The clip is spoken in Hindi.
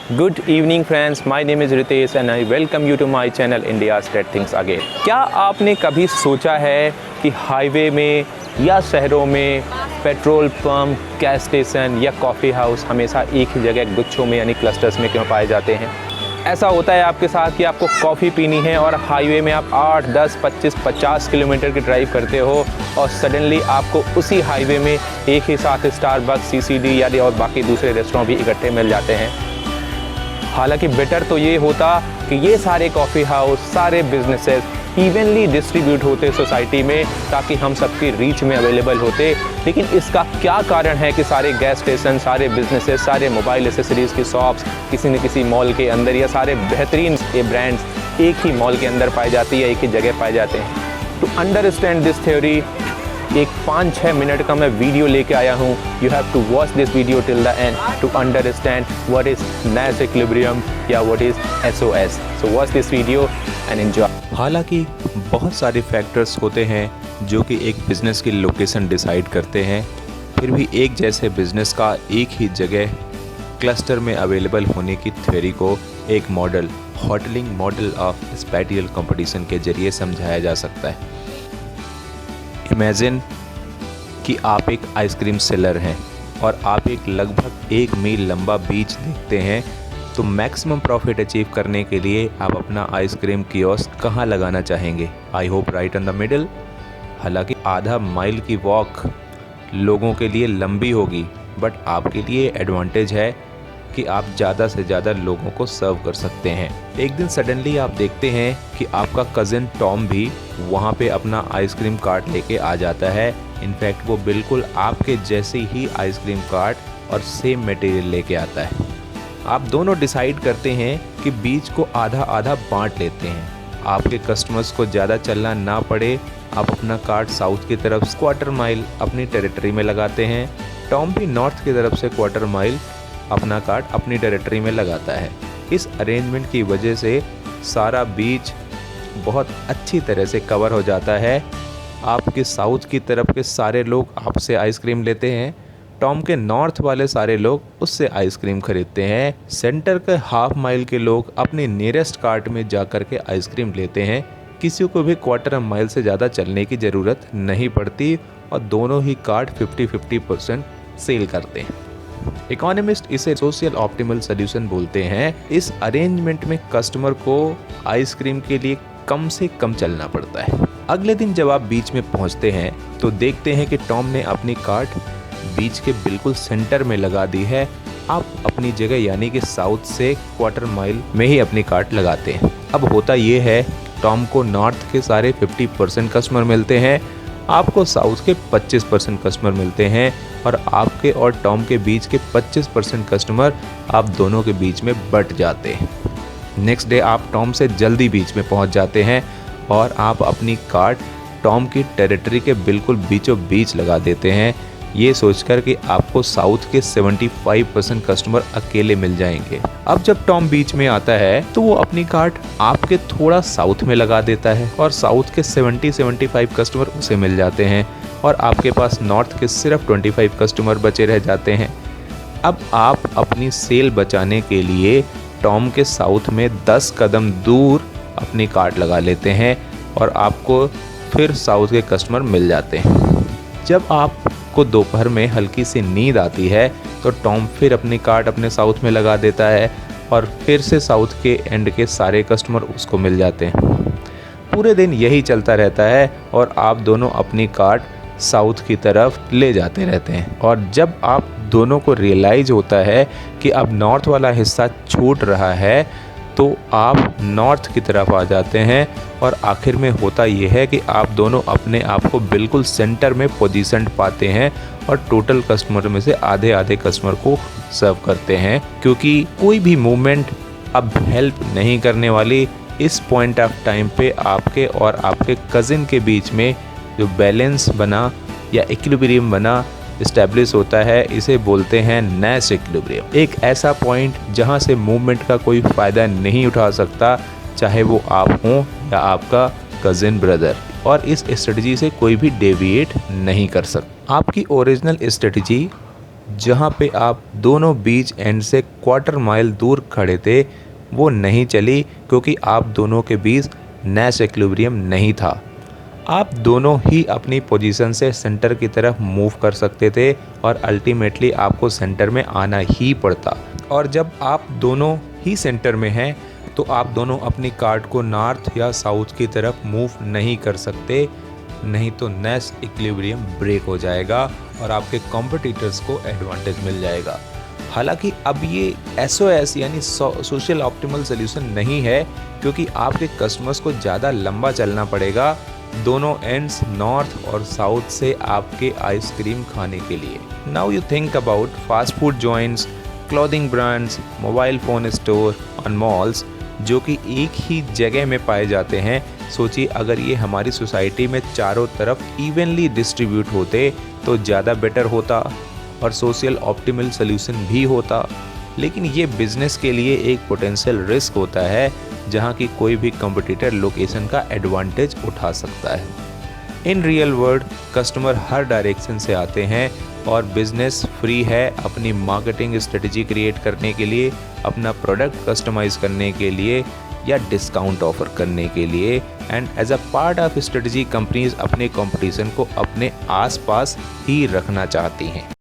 Good evening friends, my name is Ritesh and I welcome you to my channel India's Great Things Again। क्या आपने कभी सोचा है कि हाईवे में या शहरों में पेट्रोल पंप, गैस स्टेशन या कॉफ़ी हाउस हमेशा एक ही जगह गुच्छों में यानी क्लस्टर्स में क्यों पाए जाते हैं? ऐसा होता है आपके साथ कि आपको कॉफ़ी पीनी है और हाईवे में आप 8, 10, 25, 50 किलोमीटर की ड्राइव करते हो और सडनली आपको उसी हाईवे में एक ही साथ स्टारबक्स, सीसीडी या और बाकी दूसरे रेस्टोरेंट भी इकट्ठे मिल जाते हैं। हालांकि बेटर तो ये होता कि ये सारे कॉफ़ी हाउस, सारे बिजनेसेस इवनली डिस्ट्रीब्यूट होते सोसाइटी में ताकि हम सबकी रीच में अवेलेबल होते। लेकिन इसका क्या कारण है कि सारे गैस स्टेशन, सारे बिजनेसेस, सारे मोबाइल एसेसरीज़ की शॉप्स किसी न किसी मॉल के अंदर या सारे बेहतरीन ये ब्रांड्स एक ही मॉल के अंदर पाए जाती है, एक ही जगह पाए जाते हैं। टू अंडरस्टैंड दिस थ्योरी एक 5-6 मिनट का मैं वीडियो लेके आया हूँ। You have to watch this video till the end to understand what is Nash equilibrium या what is SOS। So watch this video and enjoy. हालांकि बहुत सारे फैक्टर्स होते हैं जो कि एक बिज़नेस की लोकेशन डिसाइड करते हैं, फिर भी एक जैसे बिज़नेस का एक ही जगह क्लस्टर में अवेलेबल होने की थ्योरी को एक model, होटलिंग model of spatial competition के जरिए समझाया जा सकता है। इमेजिन कि आप एक आइसक्रीम सेलर हैं और आप एक लगभग 1 मील लंबा बीच देखते हैं, तो मैक्सिमम प्रॉफिट अचीव करने के लिए आप अपना आइसक्रीम कियोस्क कहाँ लगाना चाहेंगे? I hope right in the middle. हालांकि आधा माइल की वॉक लोगों के लिए लंबी होगी, बट आपके लिए एडवांटेज है कि आप ज़्यादा से ज़्यादा लोगों को सर्व कर सकते हैं। एक दिन सडनली आप देखते हैं कि आपका कज़न टॉम भी वहाँ पे अपना आइसक्रीम कार्ट लेके आ जाता है। इनफैक्ट वो बिल्कुल आपके जैसे ही आइसक्रीम कार्ट और सेम मटेरियल लेके आता है। आप दोनों डिसाइड करते हैं कि बीच को आधा आधा बांट लेते हैं। आपके कस्टमर्स को ज़्यादा चलना ना पड़े, आप अपना कार्ट साउथ की तरफ 1/4 माइल अपनी टेरिटरी में लगाते हैं। टॉम भी नॉर्थ की तरफ से 1/4 माइल अपना कार्ट अपनी टेरिटरी में लगाता है। इस अरेंजमेंट की वजह से सारा बीच बहुत अच्छी तरह से कवर हो जाता है। आपके साउथ की तरफ के सारे लोग आपसे आइसक्रीम लेते हैं, टॉम के नॉर्थ वाले सारे लोग उससे आइसक्रीम खरीदते हैं। सेंटर के 1/2 माइल के लोग अपने नियरेस्ट कार्ट में जा कर के आइसक्रीम लेते हैं। किसी को भी 1/4 माइल से ज़्यादा चलने की ज़रूरत नहीं पड़ती और दोनों ही कार्ट 50-50% सेल करते हैं। इकोनॉमिस्ट इसे सोशल ऑप्टिमल सॉल्यूशन बोलते हैं। इस अरेंजमेंट में कस्टमर को आइसक्रीम के लिए कम से कम चलना पड़ता है। अगले दिन जब आप बीच में पहुंचते हैं तो देखते हैं कि टॉम ने अपनी कार्ट बीच के बिल्कुल सेंटर में लगा दी है। आप अपनी जगह यानी कि साउथ से 1/4 माइल में ही अपनी कार्ट लगाते हैं। अब होता ये है, टॉम को नॉर्थ के सारे 50% कस्टमर मिलते हैं, आपको साउथ के 25% कस्टमर मिलते हैं और आपके और टॉम के बीच के 25% कस्टमर आप दोनों के बीच में बट जाते हैं। नेक्स्ट डे आप टॉम से जल्दी बीच में पहुंच जाते हैं और आप अपनी कार्ट टॉम की टेरिटरी के बिल्कुल बीचों बीच लगा देते हैं, ये सोचकर कि आपको साउथ के 75% कस्टमर अकेले मिल जाएंगे। अब जब टॉम बीच में आता है तो वो अपनी कार्ट आपके थोड़ा साउथ में लगा देता है और साउथ के 70-75 कस्टमर उसे मिल जाते हैं और आपके पास नॉर्थ के सिर्फ 25 कस्टमर बचे रह जाते हैं। अब आप अपनी सेल बचाने के लिए टॉम के साउथ में 10 कदम दूर अपनी कार्ट लगा लेते हैं और आपको फिर साउथ के कस्टमर मिल जाते हैं। जब आपको दोपहर में हल्की सी नींद आती है तो टॉम फिर अपनी कार्ट अपने साउथ में लगा देता है और फिर से साउथ के एंड के सारे कस्टमर उसको मिल जाते हैं। पूरे दिन यही चलता रहता है और आप दोनों अपनी कार्ट साउथ की तरफ ले जाते रहते हैं। और जब आप दोनों को रियलाइज़ होता है कि अब नॉर्थ वाला हिस्सा छूट रहा है तो आप नॉर्थ की तरफ आ जाते हैं और आखिर में होता यह है कि आप दोनों अपने आप को बिल्कुल सेंटर में पोजीशन पाते हैं और टोटल कस्टमर में से आधे आधे कस्टमर को सर्व करते हैं, क्योंकि कोई भी मूवमेंट अब हेल्प नहीं करने वाली। इस पॉइंट ऑफ टाइम पे आपके और आपके कज़िन के बीच में जो बैलेंस बना या इक्विलिब्रियम बना इस्टेब्लिश होता है, इसे बोलते हैं नास इक्विलिब्रियम। एक ऐसा पॉइंट जहां से मूवमेंट का कोई फ़ायदा नहीं उठा सकता, चाहे वो आप हों या आपका कज़िन ब्रदर, और इस स्ट्रेटजी से कोई भी डेविएट नहीं कर सकता। आपकी ओरिजिनल स्ट्रेटजी जहां पे आप दोनों बीच एंड से क्वार्टर माइल दूर खड़े थे वो नहीं चली, क्योंकि आप दोनों के बीच नेस इक्विलिब्रियम नहीं था। आप दोनों ही अपनी पोजीशन से सेंटर की तरफ मूव कर सकते थे और अल्टीमेटली आपको सेंटर में आना ही पड़ता। और जब आप दोनों ही सेंटर में हैं तो आप दोनों अपनी कार्ट को नॉर्थ या साउथ की तरफ मूव नहीं कर सकते, नहीं तो नेस इक्विलिब्रियम ब्रेक हो जाएगा और आपके कॉम्पिटिटर्स को एडवांटेज मिल जाएगा। हालांकि अब ये SOS यानी सोशल ऑप्टिमल सोल्यूशन नहीं है, क्योंकि आपके कस्टमर्स को ज़्यादा लंबा चलना पड़ेगा दोनों एंड्स नॉर्थ और साउथ से आपके आइसक्रीम खाने के लिए। Now you think about fast food joints, clothing brands, mobile phone store और मॉल्स जो कि एक ही जगह में पाए जाते हैं। सोचिए अगर ये हमारी सोसाइटी में चारों तरफ इवनली डिस्ट्रीब्यूट होते तो ज़्यादा बेटर होता और सोशल ऑप्टिमल सोल्यूशन भी होता। लेकिन ये बिज़नेस के लिए एक पोटेंशियल रिस्क होता है, जहाँ की कोई भी कंपटीटर लोकेशन का एडवांटेज उठा सकता है। In real world customer her direction से आते हैं और बिजनेस फ्री है अपनी मार्केटिंग स्ट्रेटजी क्रिएट करने के लिए, अपना प्रोडक्ट कस्टमाइज करने के लिए या डिस्काउंट ऑफर करने के लिए। And as a part of strategy companies अपने कंपटीशन को अपने आसपास ही रखना चाहती हैं।